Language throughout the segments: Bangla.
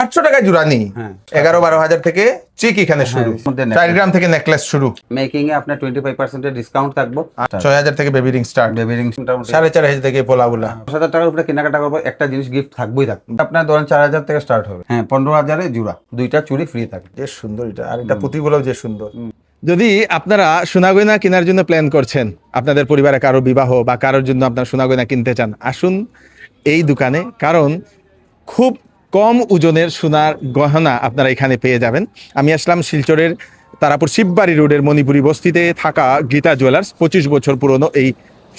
800 টাকায় জোড়া নি 11-12 হাজার থেকে চিক এখানে শুরু 4 গ্রাম থেকে নেকলেস শুরু মেকিং এ আপনার 25% এর ডিসকাউন্ট থাকবো 6000 থেকে baby ring start baby ring 4500 থেকে পোলাগুলা 10,000 টাকার উপরে কেনাকাটা করবো একটা জিনিস গিফট থাকবেই থাকবে আপনার ধরেন 4000 থেকে স্টার্ট হবে 15,000 এ জোড়া দুইটা চুড়ি ফ্রি থাকবে যে সুন্দর এটা আর এটা পুঁতিগুলোও যে সুন্দর যদি আপনারা সোনা গয়না কেনার জন্য প্ল্যান করছেন আপনাদের পরিবারে কারো বিবাহ বা কারোর জন্য আপনার সোনা গয়না কিনতে চান আসুন এই দোকানে কারণ খুব কম ওজনের সোনার গহনা আপনারা এখানে পেয়ে যাবেন আমি আসলাম শিলচরের তারাপুর শিববাড়ি রোডের মণিপুরি বস্তিতে থাকা গীতা জুয়েলার্স 25 বছর পুরনো এই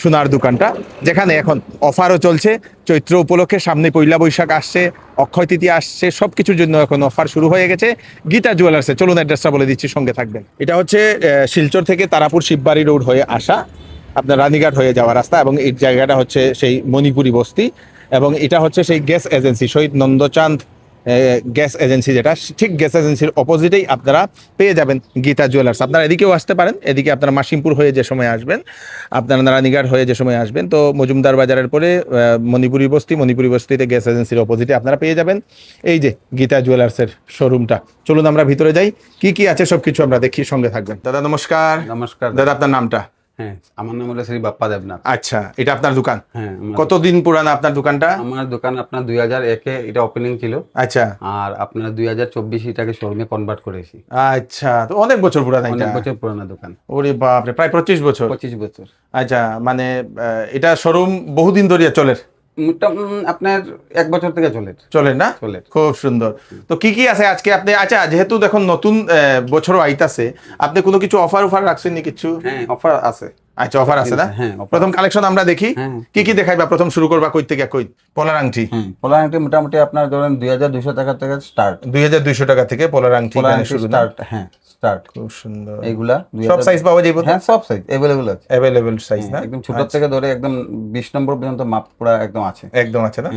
সোনার দোকানটা যেখানে এখন অফারও চলছে চৈত্র উপলক্ষে সামনে পয়লা বৈশাখ আসছে অক্ষয় তৃতীয়া আসছে সব কিছুর জন্য এখন অফার শুরু হয়ে গেছে গীতা জুয়েলার্সে চলুন অ্যাড্রেসটা বলে দিচ্ছি সঙ্গে থাকবেন এটা হচ্ছে শিলচর থেকে তারাপুর শিববাড়ি রোড হয়ে আসা আপনার রানীঘাট হয়ে যাওয়া রাস্তা এবং এই জায়গাটা হচ্ছে সেই মণিপুরি বস্তি এবং এটা হচ্ছে সেই গ্যাস এজেন্সি শহীদ নন্দচাঁদ গ্যাস এজেন্সি যেটা ঠিক গ্যাস এজেন্সির অপোজিটেই আপনারা পেয়ে যাবেন গীতা জুয়েলার্স আপনারা এদিকেও আসতে পারেন এদিকে আপনারা মাসিমপুর হয়ে যে সময় আসবেন আপনারা রানীঘাট হয়ে যে সময় আসবেন তো মজুমদার বাজারের পরে মণিপুরি বস্তিতে গ্যাস এজেন্সির অপোজিটে আপনারা পেয়ে যাবেন এই যে গীতা জুয়েলার্সের শোরুমটা চলুন আমরা ভিতরে যাই কি আছে সব কিছু আমরা দেখি সঙ্গে থাকবেন দাদা নমস্কার নমস্কার দাদা আপনার নামটা হ্যাঁ আমার নাম হলো শ্রী বাপ্পা দেবনাথ আচ্ছা এটা আপনার দোকান হ্যাঁ কতদিন পুরানা আপনার দোকানটা আমার দোকান আপনার 2001 এ এটা ওপেনিং ছিল আচ্ছা আর আপনার 2024 এটাকে শোরুমে কনভার্ট করেছি আচ্ছা তো অনেক বছর পুরানা অনেক এটা বছর পুরনো দোকান ওরে বাপরে প্রায় 25 বছর 25 বছর আচ্ছা মানে এটা শোরুম বহুদিন ধরে চলে আপনার 1 বছর থেকে চলে না চলে খুব সুন্দর তো কি আছে আজকে আপনি আচ্ছা যেহেতু দেখুন নতুন বছরও আইতাছে আপনি কোনো কিছু অফার রাখছেন নি কিছু হ্যাঁ অফার আছে আচ্ছা অফার আছে না হ্যাঁ প্রথম কালেকশন আমরা দেখি কি দেখাইবা প্রথম শুরু করবা কই থেকে কই পলার আংটি পলার আংটি মোটামুটি আপনার ধরেন 2200 টাকা থেকে স্টার্ট 2200 টাকা থেকে পলার আংটি এখানে শুরু স্টার্ট স্টার্ট খুব সুন্দর এইগুলা সব সাইজ পাওয়া যাবে হ্যাঁ সব সাইজ अवेलेबल আছে अवेलेबल সাইজ না একদম ছোট থেকে ধরে একদম 20 নম্বর পর্যন্ত মাপ পুরো একদম আছে না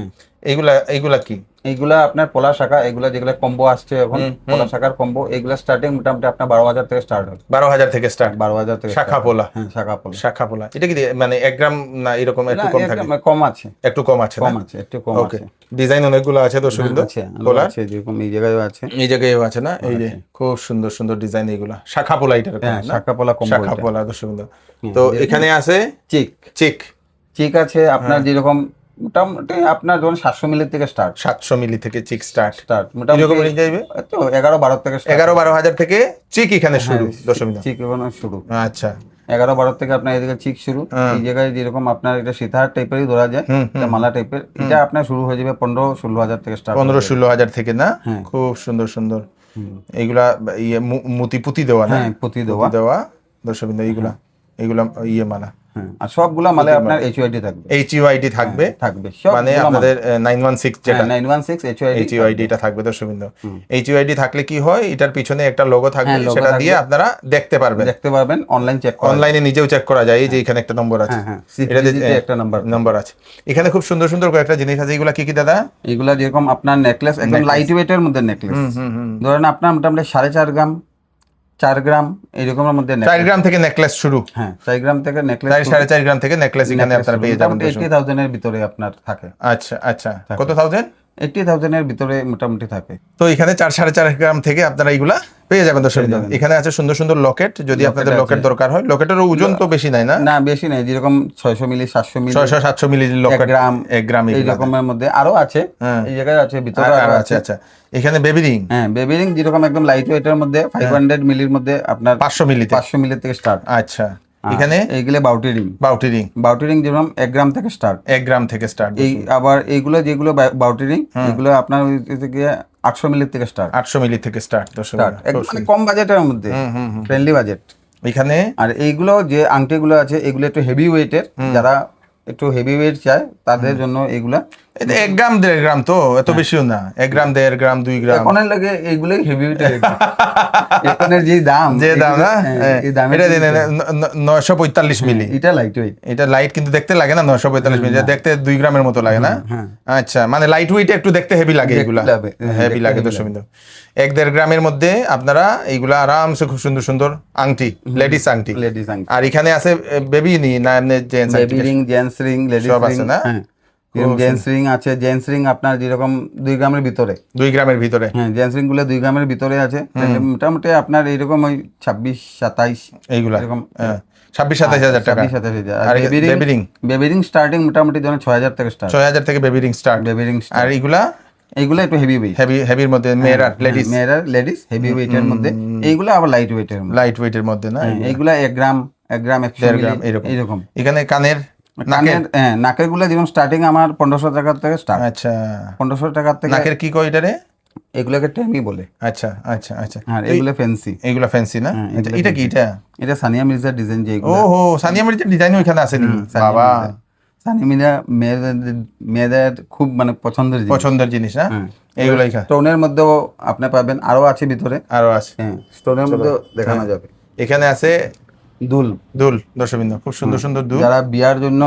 এইগুলা কি এইগুলা আপনার পলা শাখা এগুলা যেগুলা কম্বো আসছে এখন পলা শাখার কম্বো এগুলা স্টার্টিং মোটামুটি আপনার 12,000 থেকে স্টার্ট হবে 12,000 থেকে স্টার্ট 12,000 থেকে শাখা পোলা হ্যাঁ শাখা পোলা এটা কি মানে 1 গ্রাম না এরকম একটু কম থাকে কম আছে একটু কম আছে একটু কম আছে ডিজাইন অনেকগুলো আছে তো সুন্দর পোলা আছে যেরকম এই জায়গায়ও আছে না এই যে খুব সুন্দর সুন্দর ডিজাইন এইগুলা শাখা পোলা এটা শাখা পোলা কম্বো শাখা পোলা তো সুন্দর তো এখানে আছে চিক আছে আপনার যেরকম মোটামুটি আপনার ধরুন 700 মিলি থেকে স্টার্ট 700 মিলি থেকে চিক স্টার্ট মোটামুটি এরকম রেঞ্জ যাবে তো 11-12 থেকে 11-12 হাজার থেকে চিক এখানে শুরু দশমিক চিক এখানে শুরু আচ্ছা 11-12 থেকে আপনার এদিকে চিক শুরু এই জায়গায় যেরকম আপনার এটা সীতাহার টাইপেরই ধরা যায় এটা মালা টাইপের এটা আপনার শুরু হয়ে যাবে 15-16 হাজার থেকে স্টার্ট 15-16 হাজার থেকে না খুব সুন্দর সুন্দর এইগুলা পুঁতি দেওয়া না হ্যাঁ পুঁতি দেওয়া দশমিক এইগুলা মালা আর সবগুলা মালে আপনার এইচইউআইডি থাকবে মানে আপনাদের 916 যেটা 916 এইচইউআইডি এটা থাকবে দর্শকবৃন্দ এইচইউআইডি থাকলে কি হয় এটার পিছনে একটা লোগো থাকবে সেটা দিয়ে আপনারা দেখতে পারবেন অনলাইনে নিজেও চেক করা যায় এই যে এখানে একটা নম্বর আছে এটাতে একটা নাম্বার আছে এখানে খুব সুন্দর সুন্দর কয়েকটা জিনিস আছে এগুলা কি দাদা এগুলা যেরকম আপনার নেকলেস একদম লাইট ওয়েটের মধ্যে নেকলেস ধরেন আপনার মোটামুটি 4.5 গ্রাম 4 গ্রাম এরকমের মধ্যে 4 গ্রাম থেকে নেকলেস শুরু 4 গ্রাম থেকে নেকলেস 4.5 গ্রাম থেকে নেকলেস এখানে আপনারা পেয়ে যাবেন 80,000 এর ভিতরে আপনার থাকে আচ্ছা কত থাউজেন্ড 80,000 এর ভিতরে মোটামুটি থাকে তো এখানে 4.5 গ্রাম থেকে আপনারা এগুলা পেয়ে যাবেন দর্শক এখানে আছে সুন্দর সুন্দর লকেট যদি আপনাদের লকেট দরকার হয় লকেটের ওজন তো বেশি নাই না বেশি নাই যেরকম 600 মিলি 700 মিলি লকেট 1 গ্রাম এই রকমের মধ্যে আরো আছে এই জায়গায় আছে ভিতরে আরো আছে আচ্ছা এখানে বেবি রিং বেবি রিং যেরকম একদম লাইট ওয়েটের মধ্যে 500 মিলির মধ্যে আপনার 500 মিলি থেকে স্টার্ট আচ্ছা এখানে এইগুলো বাউটি রিং যেরকম 1 গ্রাম থেকে স্টার্ট এই আবার এইগুলো যেগুলো বাউটি রিং এগুলো আপনার গিয়ে 800 মিলি থেকে স্টার্ট 800 মিলি থেকে স্টার্ট মানে কম বাজেটের মধ্যে ফ্রেন্ডলি বাজেট এখানে আর এইগুলো যে আংটিগুলো আছে এগুলো একটু হেভি ওয়েটের যারা একটু হেভি ওয়েট চায় তাদের জন্য এগুলা 1 গ্রাম 1.5 গ্রাম তো এত বেশিও না 1 গ্রাম 1.5 গ্রাম 2 গ্রাম এখনের লাগে এইগুলোই হেভি ওয়েটের এখনের যে দাম না এই দাম এটা 945 মিলি এটা লাইট কিন্তু দেখতে লাগে না 945 মিলি দেখতে 2 গ্রামের মতো লাগে না আচ্ছা মানে লাইট ওয়েট একটু দেখতে হেভি লাগে এগুলা হেভি লাগে দর্শকবৃন্দ 1.5 গ্রামের মধ্যে আপনারা এইগুলা আরামসে খুব সুন্দর সুন্দর আংটি লেডিস আংটি আর এখানে আছে বেবি নি না gents baby ring gents ring ladies সব আছে না জেন্টস রিং আছে, জেন্টস রিং আপনার যেরকম 2 গ্রামের ভিতরে, 2 গ্রামের ভিতরে, হ্যাঁ জেন্টস রিং গুলো 2 গ্রামের ভিতরে আছে, তাহলে মোটামুটি আপনার এইরকম ওই 26-27 এইগুলা এরকম 26-27 হাজার টাকা। 27-28 আর আর baby ring baby ring starting মোটামুটি ধরেন 6000 থেকে স্টার্ট, 6000 থেকে baby ring start. Baby ring. আর এইগুলা এইগুলো একটু হেভি ওয়েট, হেভির মধ্যে মেয়েরা লেডিস, মেয়েরা লেডিস হেভি ওয়েটের মধ্যে, এইগুলো আবার লাইট ওয়েটের মধ্যে, লাইট ওয়েটের মধ্যে না, এইগুলো 1 গ্রাম 100 1.5 গ্রাম মিলি এরকম। এখানে কানের নাকের, হ্যাঁ নাকের গুলো যেমন স্টার্টিং আমার 1500 টাকা থেকে স্টার্ট। আচ্ছা 1500 টাকা থেকে। নাকের কি কয় এটারে? এগুলোকে টেমি বলে। আচ্ছা আচ্ছা আচ্ছা। আর এগুলো ফ্যান্সি, এগুলা ফ্যান্সি না? আচ্ছা এটা কি? এটা সানিয়া মির্জার ডিজাইন যেগুলো। ওহো, সানিয়া মির্জার ডিজাইন ওইখানে আছে নি? বাবা, সানিয়া মির্জা মেয়েদের খুব মানে পছন্দের জিনিস না এইগুলো। স্টোনের মধ্যেও আপনি পাবেন, আরো আছে ভিতরে, আরো আছে, হ্যাঁ স্টোনের মধ্যে দেখানো যাবে। এখানে আছে দুল, দর্শকবৃন্দ খুব সুন্দর সুন্দর দুল, যারা বিয়ার জন্য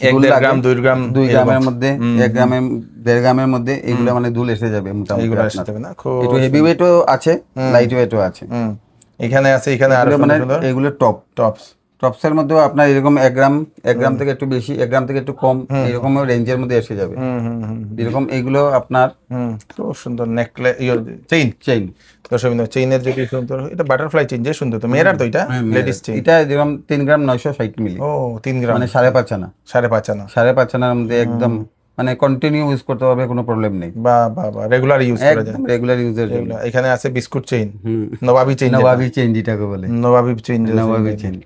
1 গ্রাম 2 গ্রাম 2 গ্রামের মধ্যে, 1 গ্রামের 1.5 গ্রামের মধ্যে এগুলো মানে দুল এসে যাবে মোটামুটি। এগুলো এসে যাবে না? খুব একটু হেভি ওয়েটও আছে, লাইট ওয়েটও আছে। এখানে আছে, এখানে আরো মানে সুন্দর এগুলো টপসের মধ্যেও আপনার এরকম 1 গ্রাম থেকে একটু বেশি, 1 গ্রাম থেকে একটু কম, এরকম রেঞ্জের মধ্যে এসে যাবে। এরকম এইগুলো আপনার খুব সুন্দর নেকলেস, চেইন দর্শকবৃন্দ, চেইনের যে কি সুন্দর, এটা বাটারফ্লাই চেইন, যে সুন্দর। তো মেয়েরার তো এটা লেডিস চেইন, এটা যেরকম 3 গ্রাম 960 মিলি। ও 3 গ্রাম মানে 5.5 আনা, 5.5 আনার মধ্যে একদম মানে কন্টিনিউ ইউজ করতে পারবে, কোনো প্রবলেম নেই। বা রেগুলার ইউজ করা যায়, একদম রেগুলার ইউজের জন্য। এখানে আছে বিস্কুট চেইন, নবাবী চেইন, নবাবী চেইন যেটাকে বলে, নবাবী চেইন।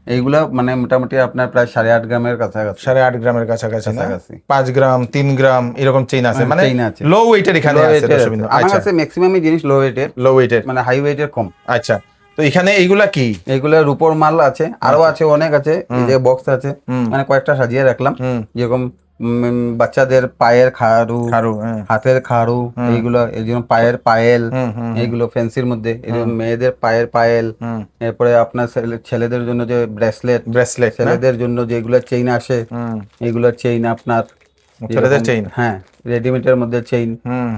এইগুলা মানে মোটামুটি আপনার প্রায় 8.5 গ্রামের কাছাকাছি, 8.5 গ্রামের কাছাকাছি, 5 গ্রাম 3 গ্রাম এরকম চেইন আছে, মানে লো ওয়েটের এখানে আছে দর্শকবৃন্দ। আমার কাছে ম্যাক্সিমামই জিনিস লো ওয়েটের, মানে হাই ওয়েটের কম। আচ্ছা, তো এখানে এইগুলা কি? এইগুলা রূপোর মাল আছে, আরো আছে অনেক আছে, এই যে বক্স আছে, মানে কয়েকটা সাজিয়ে রাখলাম, যেরকম বাচ্চাদের পায়ের খাড়ু, হাতের খাড়ু, এইগুলো এই জন্য পায়ের পায়েল, এইগুলো ফ্যান্সির মধ্যে, মেয়েদের পায়ের পায়েল, এরপরে আপনার ছেলেদের জন্য যে ব্রেসলেট, ছেলেদের জন্য যেগুলো চেইন আসে, এইগুলো চেইন আপনার ছেলেদের চেইন, হ্যাঁ রেডিমেডের মধ্যে চেইন,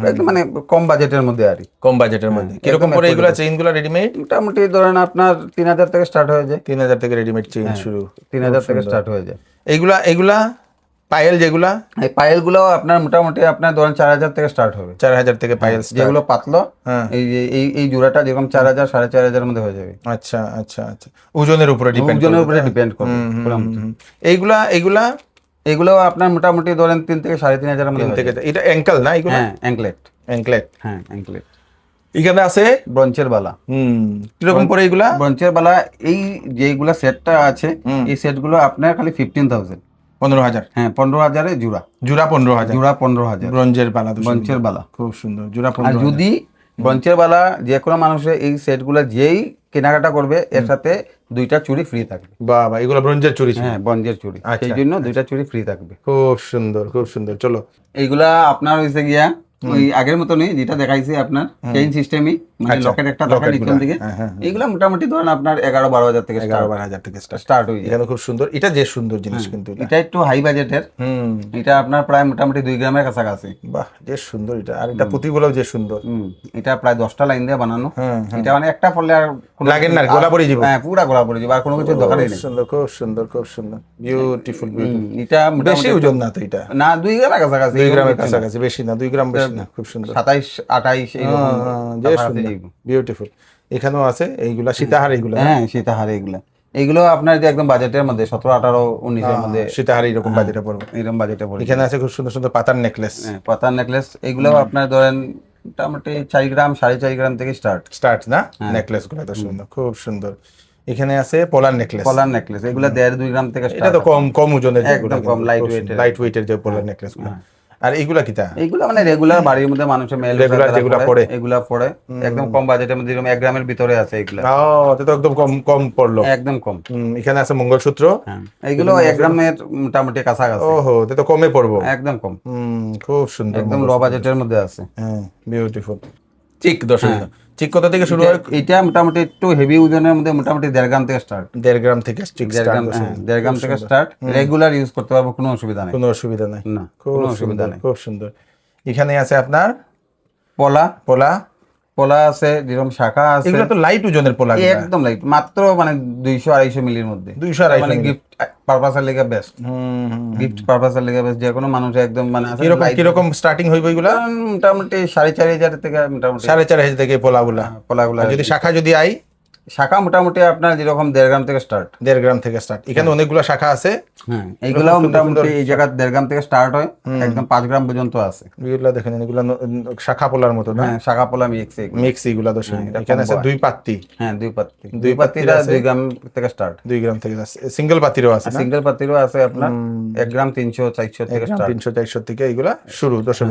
একদম মানে কম বাজেটের মধ্যে আর কম বাজেটের মধ্যে। কিরকম পড়ে এইগুলা চেইনগুলো রেডিমেড? মোটামুটি ধরেন আপনার 3000 থেকে স্টার্ট হয়ে যায়, 3000 থেকে রেডিমেড চেইন শুরু, 3000 থেকে স্টার্ট হয়ে যায়। এইগুলা পায়েল, যেগুলা এই পায়েল গুলো আপনার মোটামুটি আপনার ধরেন 4000 থেকে স্টার্ট হবে, 4000 থেকে পায়েল। যেগুলো পাতলো, এই জোড়াটা যেরকম 4000 4500 মধ্যে হয়ে যাবে। আচ্ছা আচ্ছা আচ্ছা, ওজনের উপরে ডিপেন্ড করবে। এইগুলা আপনার মোটামুটি ধরেন 3 থেকে 3500 মধ্যে থেকে। এটা অ্যাঙ্কেল না? এগুলো অ্যাঙ্কলেট। এখানে আছে ব্রঞ্চের বালা। কিরকম পড়ে এগুলা? ব্রঞ্চের বালা এই যেগুলা সেটটা আছে, এই সেটগুলো আপনার খালি 15000, 15000। হ্যাঁ 15000 জোড়া 15000 ব্রঞ্চের বালা, খুব সুন্দর জোড়া 15000। আর যদি ব্রঞ্চের বালা যে কোনো মানুষের এই সেটগুলো যেই কেনাকাটা করবে, এর সাথে 2টা চুড়ি ফ্রি থাকবে। বাবা, এগুলো ব্রঞ্জের চুড়ি? হ্যাঁ ব্রঞ্জের চুড়ি, সেই জন্য 2টা চুড়ি ফ্রি থাকবে। খুব সুন্দর, খুব সুন্দর। চলো, এইগুলা আপনার হইছে গিয়া ওই আগের মতনই যেটা দেখাইছি আপনার চেইন সিস্টেমই, মানে লকেট একটা থাকে নিচের দিকে। এইগুলা মোটামুটি ধরেন আপনার 11-12 থেকে 11-12 থেকে স্টার্ট হয়ে যায়। এখানে খুব সুন্দর, এটা যে সুন্দর জিনিস, কিন্তু এটা একটু হাই বাজেটের, এটা আপনার প্রায় মোটামুটি 2 গ্রামের কাছাকাছি। বাহ, যে সুন্দর এটা। আর এটা পুঁতিগুলোও যে সুন্দর, এটা প্রায় 10টা লাইন দিয়ে বানানো। এটা মানে একটা পড়লে আর লাগে না, গোলা পড়ে যাবে। হ্যাঁ পুরা গোলা পড়ে যাবে, আর কোনো কিছু দরকার নেই। সুন্দর, খুব সুন্দর, খুব সুন্দর, বিউটিফুল। এটা বেশি ওজন না তো? এটা না 2 গ্রামের কাছাকাছি, 2 গ্রামের কাছাকাছি, বেশি না, 2 গ্রাম বেশি না। খুব সুন্দর, 27-28 এইরকম, যে সুন্দর, বিউটিফুল। এখানেও আছে এইগুলা সীতাহার, এইগুলা হ্যাঁ সীতাহার, এইগুলো আপনার যে একদম বাজেটের মধ্যে 17-18-19 এর মধ্যে সীতাহার এরকম বাজেটে পড়বে, এরকম বাজেটে পড়বে। এখানে আছে খুব সুন্দর সুন্দর পাতার নেকলেস, পাতার নেকলেস। এগুলো আপনার ধরেন মোটামুটি 4 গ্রাম 4.5 গ্রাম থেকে স্টার্ট না? নেকলেস গুলো তো সুন্দর, খুব সুন্দর। এখানে আছে পলার নেকলেস, এগুলো 1.5-2 গ্রাম থেকে এটা তো কম ওজনের, একদম কম লাইট ওয়েটের যে পলার নেকলেস গুলো। আর এইগুলা কিটা? এইগুলো মানে রেগুলার বাড়ির মধ্যে মানুষের মেল রেগুলার যেগুলা পড়ে, এগুলা পড়ে একদম কম বাজেটের মধ্যে, 1 গ্রামের ভিতরে আছে এগুলা। এটা তো একদম কম পড়লো, একদম কম। এখানে আছে মঙ্গলসূত্র, এইগুলো 1 গ্রামের মোটামুটি কাছাকাছি। ওহো, এটা তো কমে পড়বো, একদম কম। খুব সুন্দর, একদম লো বাজেটের মধ্যে আছে। হ্যাঁ, বিউটিফুল। ঠিক দর্শক, ঠিক কোথা থেকে শুরু হয়? এটা মোটামুটি একটু হেভি ওজনের মধ্যে মোটামুটি 1.5 গ্রাম থেকে স্টার্ট। 1.5 গ্রাম থেকে 1.5 গ্রাম থেকে স্টার্ট। রেগুলার ইউজ করতে পারবো, কোনো অসুবিধা নেই, কোনো অসুবিধা নাই, কোনো অসুবিধা নেই। খুব সুন্দর। এখানে আছে আপনার পলা, পোলা আছে, যেরকম শাখা আছে, এগুলো তো লাইট ওজনের পোলা, একদম লাইট, মাত্র মানে 200-250 মিলির মধ্যে। 200-250 মানে গিফট পারপাসের লেগে বেস্ট, গিফট পারপাসের লেগে বেস্ট। যে কোনো মানুষ একদম মানে আছে কিরকম স্টার্টিং হইব এগুলা? মোটামুটি 4,500 থেকে মোটামুটি 4,500 থেকে পোলাগুলা। পোলাগুলা। যদি শাখা যদি আই, শাখা মোটামুটি আপনার যেরকম 1.5 গ্রাম থেকে স্টার্ট। 1.5 গ্রাম থেকে স্টার্ট। এখানে অনেকগুলো শাখা আছে। হ্যাঁ, এইগুলাও মোটামুটি এই জায়গা 1.5 গ্রাম থেকে স্টার্ট হয়, একদম 5 গ্রাম পর্যন্ত আছে। এগুলা দেখেন, এগুলা শাখা পোলার মতো না? হ্যাঁ, শাখা পোলা মিক্স, মিক্স এগুলা দর্শক। এখানে আছে 2 পাত্তি। হ্যাঁ, 2 পাত্তি, 2 পাত্তিটা 2 গ্রাম থেকে স্টার্ট। 2 গ্রাম থেকে আছে। সিঙ্গেল পাত্তিরও আছে না? সিঙ্গেল পাত্তিরও আছে আপনার 1 গ্রাম 300-400 থেকে স্টার্ট। 300-400 থেকে এগুলা শুরু দর্শক।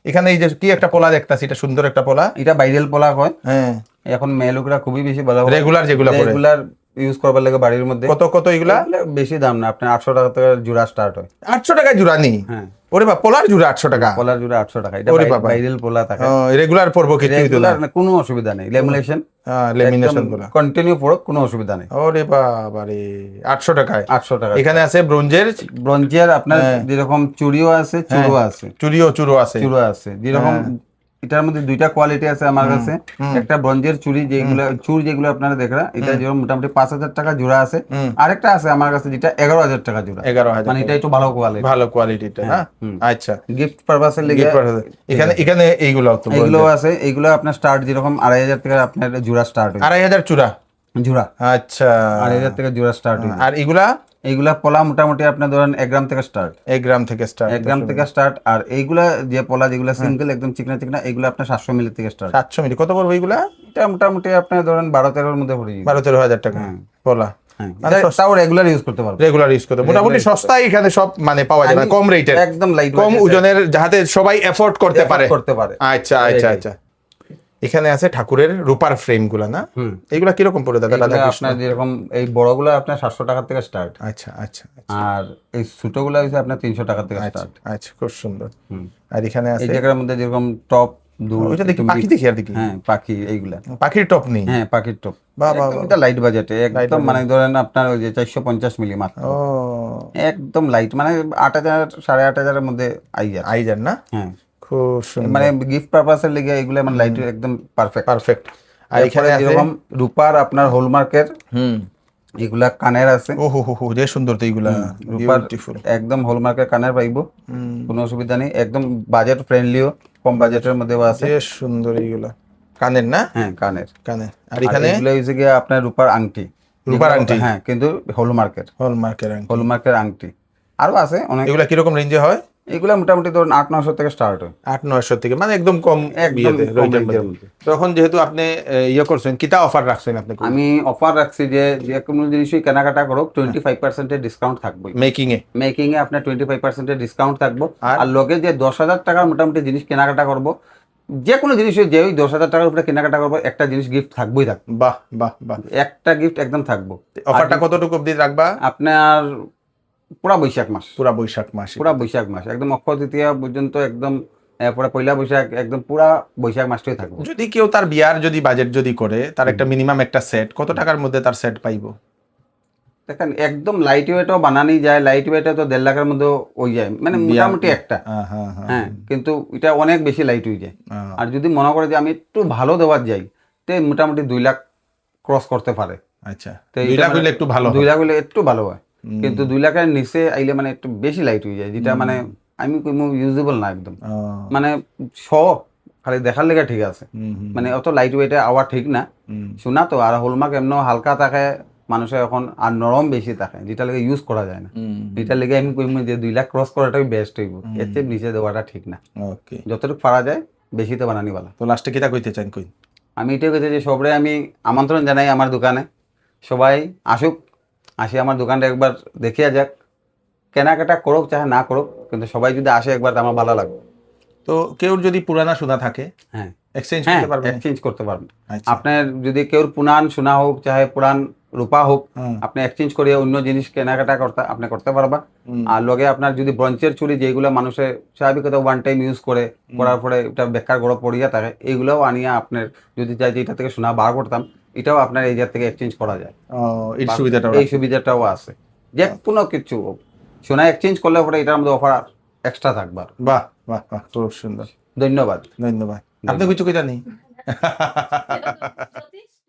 এখানে এই যে কি একটা পোলা দেখতাছি, এটা সুন্দর একটা পোলা। এটা বাইরেল পোলা হয়। হ্যাঁ, এখন মেলুকরা খুবই বেশি ভালো, রেগুলার যেগুলা পড়ে, রেগুলার ইউজ করবার লাগে বাড়ির মধ্যে। কত এগুলা? বেশি দাম না, আপনার 800 টাকা থেকে জোড়া স্টার্ট হয়। 800 টাকায় জোড়া নি? হ্যাঁ। ওরে বাবা, পোলার জোড়া 800 টাকা? পোলার জোড়া 800 টাকা। এটা বাইরেল পোলা থাকে। রেগুলার পড়বো কিছু হইতো না? কোনো অসুবিধা নেই, লেমিনেশন, লেমিনেশন গুলা কন্টিনিউ পড়ো, কোনো অসুবিধা নেই। ওরে বাবা রে, 800 টাকায়? 800 টাকা। এখানে আছে ব্রোঞ্জের, ব্রোঞ্জের আপনার যেরকম চুড়িও আছে, চূড়ো আছে, চুড়ো আছে, চূড়ো আছে। যেরকম এটার মধ্যে 2টা কোয়ালিটি আছে আমার কাছে। একটা ব্রোঞ্জের চুড়ি, যেগুলো যেগুলো আপনারা দেখরা, এটা যেরকম মোটামুটি 5,000 টাকা জোড়া আছে। আরেকটা আছে আমার কাছে যেটা 11,000 টাকা জোড়া। 11,000, মানে এটা একটু ভালো কোয়ালিটি, ভালো কোয়ালিটিটা না? আচ্ছা, গিফট পারপাসের লেগে এখানে এইগুলো তো এইগুলো আছে। এইগুলো আপনার স্টার্ট যেরকম 2,500 থেকে আপনার জোড়া স্টার্ট হয়। 2,500 চূড়া? জোড়া, আচ্ছা, 2,500 থেকে জোড়া স্টার্ট হয়। আর এইগুলা পোলা মোটামুটি আপনার ধরেন 1 গ্রাম থেকে স্টার্ট। 1 গ্রাম থেকে স্টার্ট? 1 গ্রাম থেকে স্টার্ট। আর এইগুলা যে পোলা যেগুলো সিঙ্গেল একদম চিকনা চিকনা, এইগুলো আপনার 700 মিলি থেকে স্টার্ট। 700 মিলি? কত পড়বে এইগুলা? এটা মোটামুটি আপনার ধরেন 12-13 এর মধ্যে পড়ে যাবে। 12-13 হাজার টাকা পোলা। তাও রেগুলার ইউজ করতে পারবে। রেগুলার ইউজ করতে মোটামুটি সস্তায় এখানে সব মানে পাওয়া যায়, কম রেটের, একদম লাইট, কম ওজনের, যাতে সবাই এফোর্ড করতে পারে। আচ্ছা আচ্ছা আচ্ছা। এখানে আছে ঠাকুরের রূপার ফ্রেম গুলা না? এগুলা কিরকম পড়ে দাদা? আপনার যেরকম এই বড়গুলো আপনার 700 টাকা থেকে স্টার্ট। আচ্ছা আচ্ছা। আর এই ছোটগুলো হচ্ছে আপনার 300 টাকা থেকে স্টার্ট। আচ্ছা, খুব সুন্দর। আর এখানে আছে এই জায়গার মধ্যে যেরকম টপ, ওইটা দেখি পাখি, দেখি আর দেখি। হ্যাঁ, পাখি, এইগুলা পাখির টপ নেই? হ্যাঁ, পাখির টপ। বাবা, এটা লাইট বাজেটে একদম, মানে ধরেন আপনার ওই যে 450 মিলি মাত্র। ও, একদম লাইট, মানে 8,000 8,500 এর মধ্যে আইজার না? হ্যাঁ, খুব সুন্দর। মানে গিফট পারপাসের লেগে এগুলো মানে লাইট একদম পারফেক্ট। আর এখানে যেরকম রূপার আপনার হলমার্কের এগুলা কানের আছে। ও হো হো, যে সুন্দর তো এইগুলা, রূপার বিউটিফুল, একদম হলমার্কের কানের পাইবো, কোনো অসুবিধা নেই। একদম বাজেট ফ্রেন্ডলিও, কম বাজেটের মধ্যে আছে। যে সুন্দর এইগুলা কানের না? হ্যাঁ, কানের। আর এখানে এগুলো হচ্ছে গিয়ে আপনার রূপার আংটি। হ্যাঁ, কিন্তু হলমার্কের আংটি আরো আছে অনেক। এগুলা কিরকম রেঞ্জে হয়? এগুলা মোটামুটি ধরুন 800-900 থেকে স্টার্ট হয়। 800-900 থেকে, মানে একদম কম রেঞ্জের মধ্যে। তখন যেহেতু আপনি ইয়ে করছেন, কিতা অফার রাখছেন আপনি? আমি অফার রাখছি যে যে কোনো জিনিসই কেনাকাটা করো 25% ডিসকাউন্ট থাকবে। মেকিং এ আপনার 25% ডিসকাউন্ট থাকবো। আর লোকে যে 10,000 টাকার মোটামুটি জিনিস কেনাকাটা করবো, যে কোনো জিনিস যে ওই 10,000 টাকার উপরে কেনাকাটা করবো, একটা জিনিস গিফট থাকবোই থাকবে। বাহ বাহ বাহ, একটা গিফট একদম থাকবো। অফারটা কতটুকু অবধি রাখবা? আপনার পুরা বৈশাখ মাস একদম অক্ষয় তৃতীয়া পর্যন্ত, একদম পুরা পয়লা বৈশাখ, একদম পুরা বৈশাখ মাসটাই থাকবে। যদি কেউ তার বিয়ার যদি বাজেট যদি করে, তার একটা মিনিমাম একটা সেট, কত টাকার মধ্যে তার সেট পাইবো? দেখেন, একদম লাইট ওয়েটও বানানি যায়, লাইট ওয়েটে তো 1.5 লাখের মধ্যে ওই যায়, মানে মোটামুটি একটা। হ্যাঁ, কিন্তু এটা অনেক বেশি লাইট হয়ে যায়। আর যদি মনে করে যে আমি একটু ভালো দেওয়ার যাই, তে মোটামুটি 2 লাখ ক্রস করতে পারে। আচ্ছা, 2 লাখ হইলে একটু ভালো, 2 লাখ হইলে একটু ভালো হয়। কিন্তু 2 লাখের নিচে আইলে মানে একটু বেশি লাইট হয়ে যায়, যেটা মানে আমি ইউজেবল না একদম। মানে খালি দেখার লেগে ঠিক আছে, মানে অত লাইট ওয়েটে আওয়া ঠিক না। শোনা তো, আর হলমার্ক এমন হালকা থাকে, মানুষের এখন আর নরম বেশি থাকে, যেটা লেগে ইউজ করা যায় না। যেটা লেগে আমি কইম যে 2 লাখ ক্রস করাটাই বেস্ট হইব, এর চেয়ে নিচে দেওয়াটা ঠিক না। যতটুকু পারা যায় বেশি তো বানানি বলা। তো লাস্টে কিটা কইতে চান? আমি এটাই কইতে যে সবরে আমি আমন্ত্রণ জানাই আমার দোকানে, সবাই আসুক, আসি আমার দোকানটা একবার দেখিয়া যাক, কেনাকাটা করুক চাহে না করুক, কিন্তু সবাই যদি আসে একবার আমার ভালো লাগবে। তো কেউ যদি পুরানা সোনা থাকে, হ্যাঁ, এক্সচেঞ্জ করতে পারবেন। আপনার যদি কেউ পুরান সোনা হোক চাহে পুরান রূপা হোক, আপনি এক্সচেঞ্জ করিয়ে অন্য জিনিস কেনাকাটা আপনি করতে পারবা। আর লগে আপনার যদি ব্রঞ্চের চুরি, যেগুলো মানুষের স্বাভাবিকতা ওয়ান টাইম ইউজ করার পরে এটা বেকার গড় পড়িয়া থাকে, এইগুলোও আনিয়া আপনার যদি চাই যে এটা থেকে সোনা বার করতাম, এটাও আপনার এই জায়গা থেকে এক্সচেঞ্জ করা যায়। এই সুবিধাটাও আছে। যে কোনো কিছু সোনা এক্সচেঞ্জ করলে পরে এটার মধ্যে অফার এক্সট্রা থাকবে। বাহ বাহ বাহ, খুব সুন্দর, ধন্যবাদ। আপনি কিছু কইতা নেই? এটা